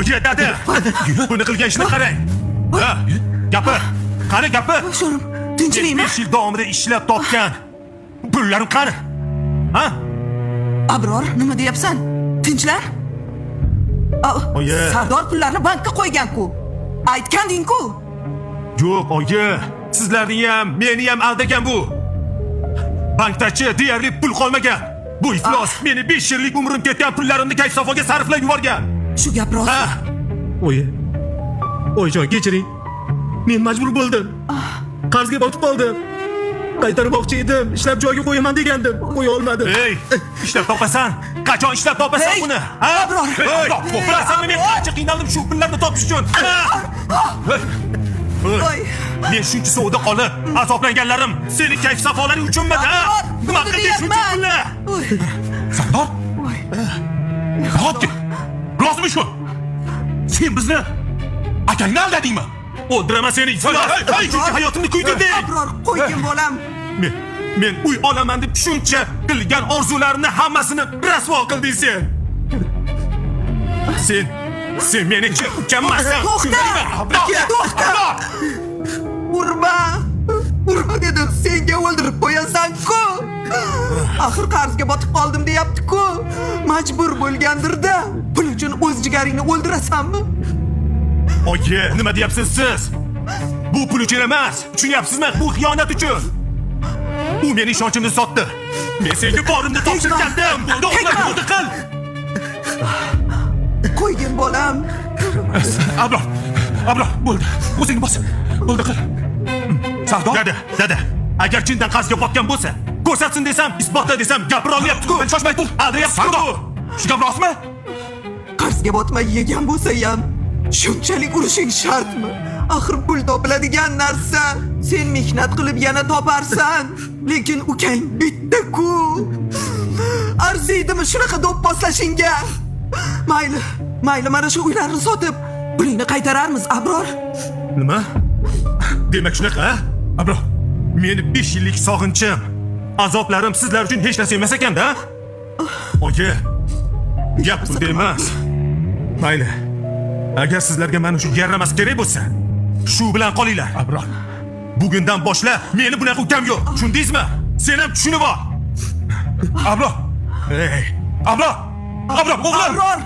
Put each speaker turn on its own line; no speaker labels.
Oyi, dada. Buni qilgan ishni qarang. Ha, gapir. Qani gapir.
Sho'rim, tinchlikmi?
5 yil davomida ishlab topgan pullarim qani? Ha?
Abror, nima deyapsan? Tinchlan?
Oyi.
Sardor pullarni bankka qo'ygan-ku. Aytganding-ku.
Yo'q, oyi. Sizlarni ham, meni ham aldagan bu. Bankdachi deyarli pul qolmagan. Bu iflos meni 5 yillik umrim ketgan pullarimni kayf-safoga sarflab yuborgan.
Shu gap rost.
Ha? Oyi. Oyijon, kechiring. Men majbur bo'ldim. Qarzga botib qoldim. Qaytarmoqchi edim, ishlab joyiga qo'yaman degandim. Qo'ya olmadim. Ey, ishlab topasan. Qachon ishlab topasan buni? Ha?
Abror.
Bilasanmi men qancha qiynaldim shu pullarni topish uchun?
Oy.
Men shuncha suvda qolib, azoblanganlarim seni kayf-safolaring uchunmidi, ha? Nima qilding shuncha pulni? Sardor? Nahotki? Rostmi shu? Sen bizni akangni aldadingmi? O'ldiraman seni. Shuncha hayotimni kuydirding.
Abror, qo'ygin bolam.
Men uy olaman deb shuncha qilgan orzularimni hammasini rasvo qilding sen. Sen meni ukamassan.
To'xta! Urma dedim, senga o'ldirib qo'yasan-ku. Axir qarzga botib qoldim deyapti-ku. Majbur bo'lgandir-da. Pul uchun o'z jigaringni o'ldirasanmi?
Oyi, nima deyapsiz siz? Bu pul uchun emas, tushunyapsizmi? Bu xiyonat uchun. U meni ishonchimni sotdi. Men senga borimni topshirgandim. Bo'ldi qil.
Qo'ygin bolam.
Abror, bo'ldi. O'zingni bos. Bo'ldi qil. Sardor? Dada. Agar chindan qarzga botgan bo'lsa, ko'rsatsin desam, isbotla desam, gapira olmayapti-ku. Shoshmay tur. Aldayapti-ku. Shu gap rostmi?
Qarzga botmay yegan bo'lsa ham shunchalik urishing shartmi? Axir pul topiladigan narsa. Sen mehnat qilib yana toparsan. Lekin ukang bitta-ku. Arziydimi shunaqa do'pposlashingga? Mayli, mana shu uylarni sotib pulingni qaytararmiz, Abror.
Nima? Demak shunaqa, ha? Abror, meni 5 yillik sog'inchim, azoblarim sizlar uchun hech narsa emas ekan-da? Oyi, gap pulda emas. Mayli. Agar sizlarga mana shu yarramas kerak bo'lsa, shu bilan qolinglar. Abror, bugundan boshlab meni bunaqa ukam yo'q. Tushundingizmi? Sen ham tushunib ol. Abror. Ey, Abror, o'g'lim.
Abror!